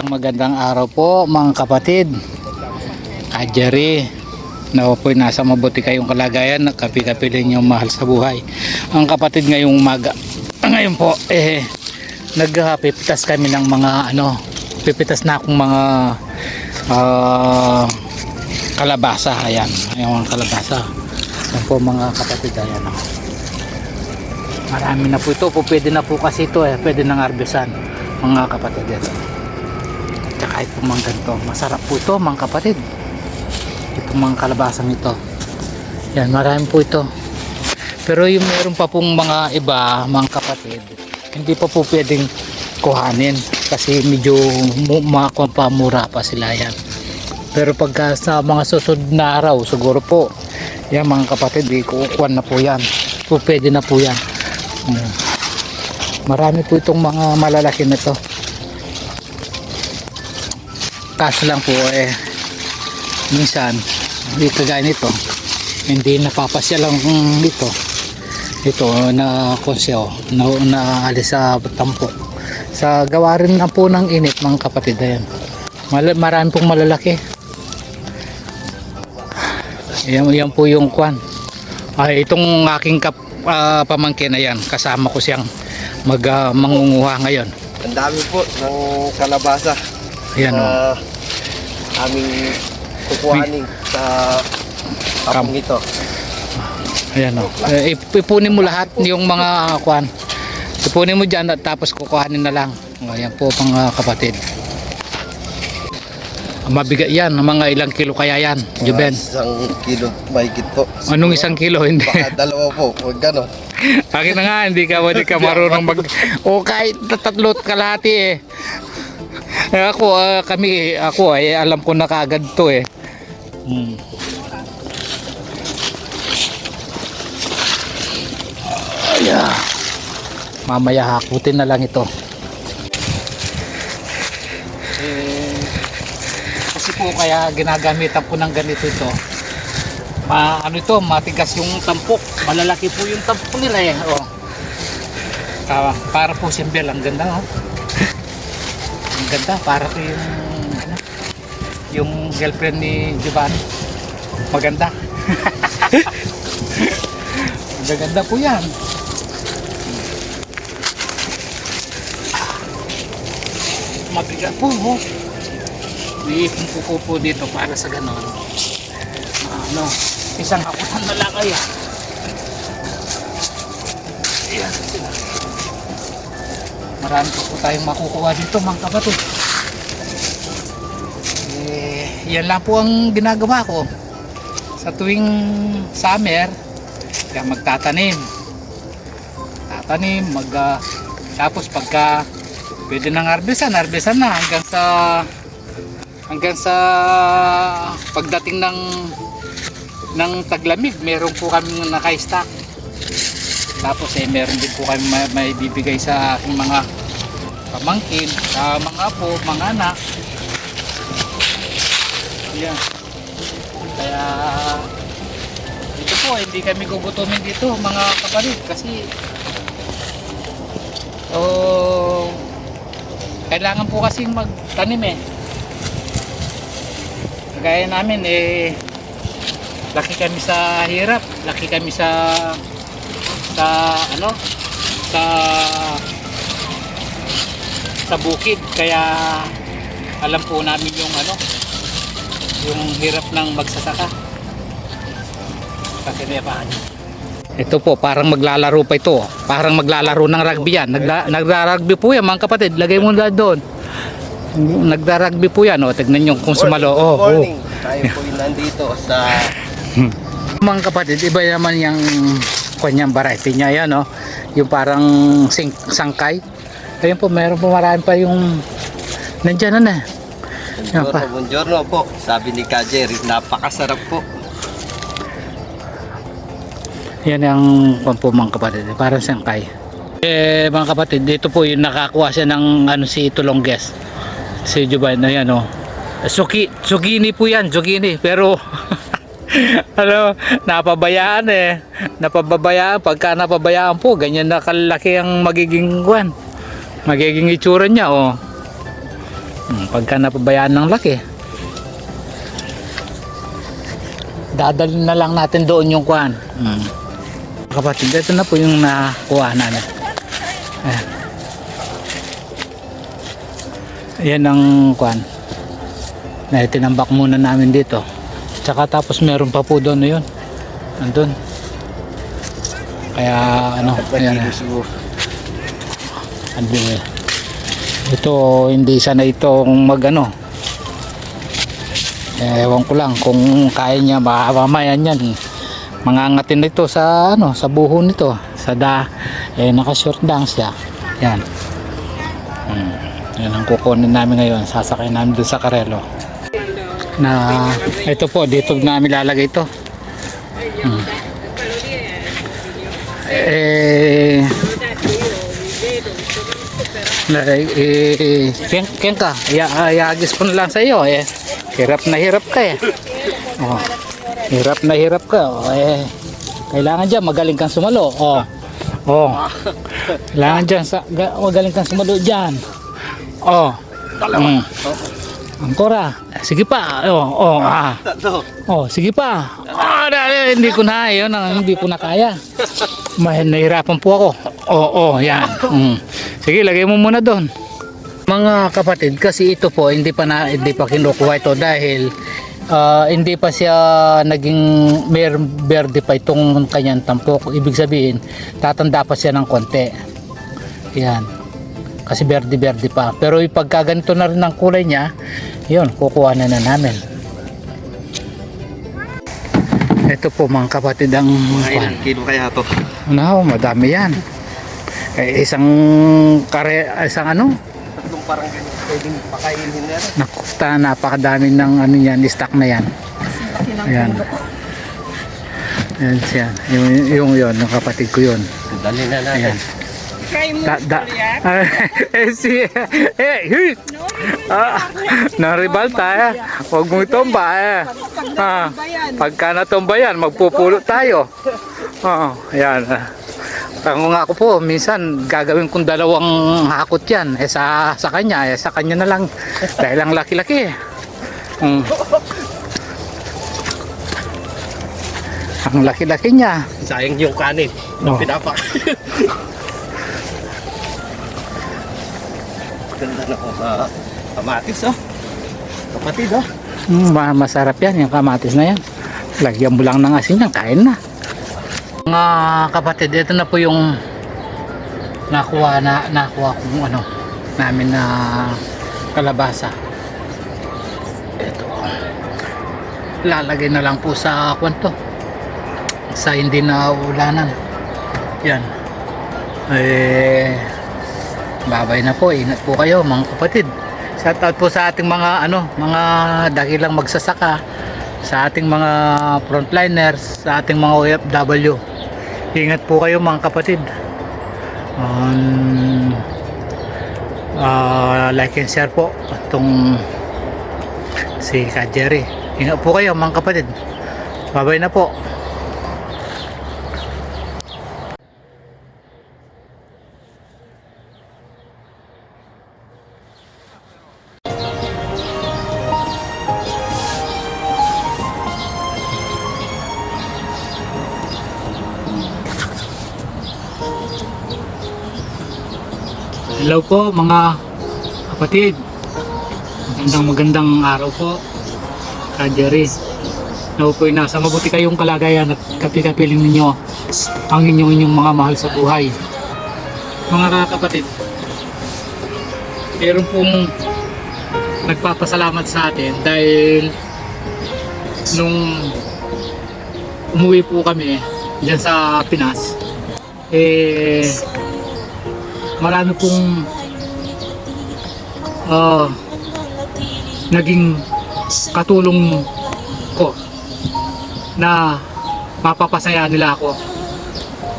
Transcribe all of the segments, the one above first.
Magandang araw po mga kapatid. Jerry, na po'y nasa mabuti kayong kalagayan, kapi-kapilin yung mahal sa buhay. Ang kapatid ngayong umaga, ngayon po nagpipitas kami ng mga pipitas na akong mga kalabasa. Ayan, yung kalabasa. Yan po mga kapatid, ayan. Marami na po ito, pwede na po kasi ito pwede nang harvestan mga kapatid. Tsaka itong mga ganito, masarap po ito mga kapatid, itong mga kalabasang ito. Yan, marami po ito. Pero yung meron pa pong mga iba mga kapatid, hindi pa po pwedeng kuhanin kasi medyo pamura pa sila yan. Pero pagka sa mga susunod na araw siguro po yan mga kapatid, kukuha na po yan, po pwede na po yan. Marami po itong mga malalaki na to. Kaso lang po minsan dito kagaya nito hindi napapasya lang dito na konseo na alis sa tampok sa gawa rin na po ng init mga kapatid. Ayan, marami pong malalaki. Yan po yung kwan. Itong aking pamangkin na yan, kasama ko siyang mangunguha ngayon. Ang dami po ng kalabasa. Ayan, aming kukuhanin sa kapong ito. Ayan, ipunin mo lahat yung mga kwan. Ipunin mo dyan at tapos kukuhanin na lang. Ayan po mga kapatid. Mabigat yan, mga ilang kilo kaya yan, Juben? 1 kilo mahigit po. Anong 1 kilo? Hindi. Baka 2 po, huwag gano'n. Akin na nga, hindi ka marunong kahit tatlot kalahati Ako alam ko na kaagad to Mamaya hakutin na lang ito. Kasi po kaya ginagamitan ko ng ganito ito. Matigas yung tampok. Malalaki po yung tampok nila para po simple. Ang ganda ang ganda, para po yung girlfriend ni Giovanni. Maganda. Maganda po yan. Mabigat po iipon ko po dito para sa ganon. Isang hakutan na lang kaya. Ayan sila. Marami po tayong makukuha dito mga kapatid. Yan lang po ang ginagawa ko sa tuwing summer. Kaya magtatanim tapos pagka pwede nang harvestan na hanggang sa pagdating ng taglamig. Meron po kami naka-stock. Tapos meron din po kami may bibigay sa aking mga pamangkin, sa mga apo, mga anak. Yan. Kaya dito po hindi kami gugutumin dito mga kapatid kasi kailangan po kasing magtanim Kagaya namin laki kami sa hirap, laki kami sa bukid, kaya alam po namin yung hirap ng magsasaka. Kasi ito po parang maglalaro pa ito, parang maglalaro ng rugby yan. Nagra-rugby po yan mga kapatid, lagay mo na doon. Nagra-rugby po yan tignan nyo kung sumalo. Good morning. Tayo po nandito sa mga kapatid, iba naman yung kanyang variety niya yan yung parang sangkay. Ayun po, meron po marami pa yung nandyan Buongiorno po, sabi ni Ka Jerry, napakasarap po. Yan ang po mga kapatid, parang sangkay. Mga kapatid, dito po yung nakakuha siya ng si Tulongges, si Giovanni. Yan zucchini po yan, zucchini, pero napabayaan pagka napabayaan po, ganyan na kalaki ang magiging itsura niya Pagka napabayaan ng laki, dadalhin na lang natin doon yung kuhan. Kapatid, ito na po yung nakuha namin. Ayan. Ayan ang kuhan na itinambak muna namin dito. Tsaka tapos meron pa po doon yun. Andun. Kaya ano, ayan. Ito hindi sana ito magano. Ewan ko lang kung kaya niya mamaya niyan. Mangangatin nito sa ano, sa buho nito, sa naka-short lang siya. Yan. Yan ang kukunin namin ngayon. Sasakay namin doon sa karelo. Na ito po dito namin lalagay ito. Kenka, iagis ko na lang sa iyo eh. Hirap ka eh. Oh. Hirap ka. Oh, eh. Kailangan diyan magaling kang sumalo. Oh. Kailangan diyan magaling kang sumalo diyan. Oh. Angkora. Sige pa. Sige pa. Hindi ko na yun, hindi ko na kaya. Nahirapan po ako. Yan. Sige, lagay mo muna doon. Mga kapatid, kasi ito po hindi pa kinukuha ito dahil hindi pa siya naging verde pa itong kanyang tampok. Ibig sabihin, tatanda pa siya ng konti. Yan. Kasi verde pa. Pero pagka ganito na rin ang kulay niya, yun, kukuha na namin. Ito po mga kapatid ang Ilang kilo kaya to? Madami yan. Isang ano? Tatlong parang ganyan. Pwedeng pakainin na rin. Nakuta, napakadami ng ano yan, stock na yan. Ayan. Ayan siya. Yung ng kapatid ko yun. Dali na natin. Ayan. Naribalta huwag mong itomba pagka natomba yan magpupulot tayo. Ayan. Tango nga ako po minsan gagawin kong dalawang hakot yan sa kanya na lang dahil ang laki-laki. Ang laki-laki niya. Sayang yung kanin na pinapak. Ganda na po kamatis kapatid masarap yan yung kamatis na yan. Lagyan mo lang ng asin yan, kain na. Mga kapatid, ito na po yung nakuha kong ano namin na kalabasa. Ito lalagay na lang po sa kwanto sa hindi na ulanan. Yan babay na po, ingat po kayo mga kapatid. Shout out po sa ating mga mga dakilang magsasaka, sa ating mga frontliners, sa ating mga OFW. Ingat po kayo mga kapatid. Like and share po itong si Ka Jerry. Ingat po kayo mga kapatid. Babay na po. Hello po mga kapatid. Magandang araw po. Ka Jerry. Nawa po nasa mabuti kayong kalagayan at kapiling ninyo ang inyong mga mahal sa buhay. Mga kapatid, meron pong nagpapasalamat sa atin dahil nung umuwi po kami dyan sa Pinas, marami pong naging katulong ko na mapapasaya nila ako.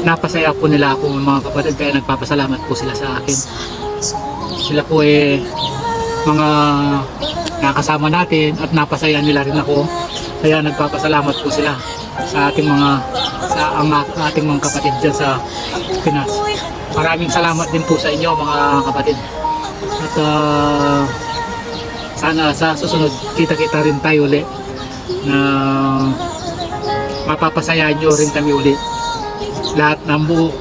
Napasaya po nila ako mga kapatid, kaya nagpapasalamat po sila sa akin. Sila po mga nakasama natin at napasaya nila rin ako, kaya nagpapasalamat po sila sa ating mga kapatid dyan sa Pinas. Maraming salamat din po sa inyo mga kapatid. At sana sa susunod kita-kita rin tayo uli na mapapasaya nyo rin kami uli lahat ng buo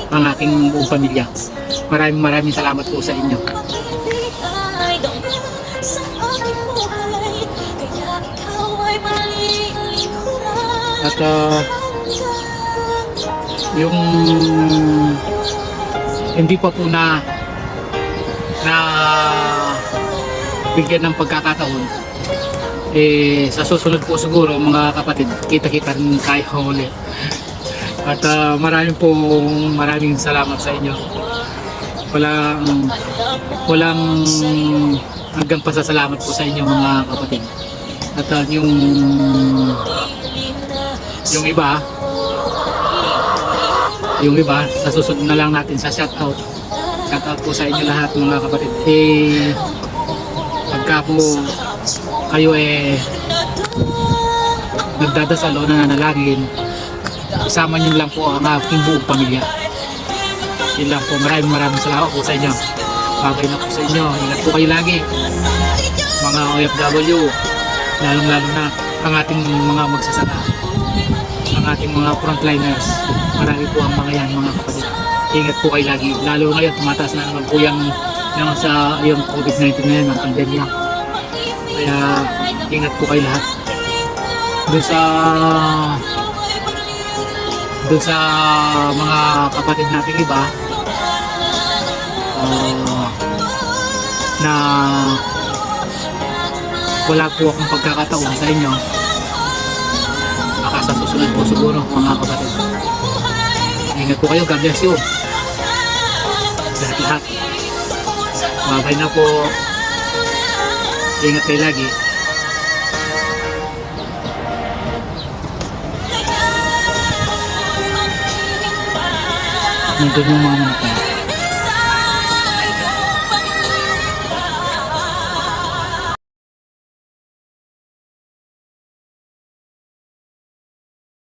ang aking buong pamilya. Maraming salamat po sa inyo. At yung hindi pa po na bigyan ng pagkakataon, sa susunod po siguro mga kapatid, kita-kita rin tayo ulit. At maraming salamat sa inyo. Walang hanggang pasasalamat po sa inyo mga kapatid. At yung iba sa susunod na lang natin sa shoutout po sa inyo lahat mga kapatid. Pagka po kayo nagdadasal o nananalangin, isama niyo lang po ang aking buong pamilya. Yun lang po. Maraming salamat po sa inyo. Bagay na po sa inyo. Ingat po kayo lagi mga OFW, lalong na ang ating mga magsasaka, ang ating mga frontliners. Marami po ang mga yan mga kapatid. Ingat po kayo lagi, lalo ngayon tumataas na naman po yung COVID-19 na yan, ang pandemya. Kaya ingat po kayo lahat. Doon sa mga kapatid natin iba na wala po akong pagkakataon sa inyo, baka sa susunod po siguro mga kapatid. Ingat po kayo, God bless you lahat. Babay na po, ingat kayo lagi. Nandun yung mga manok.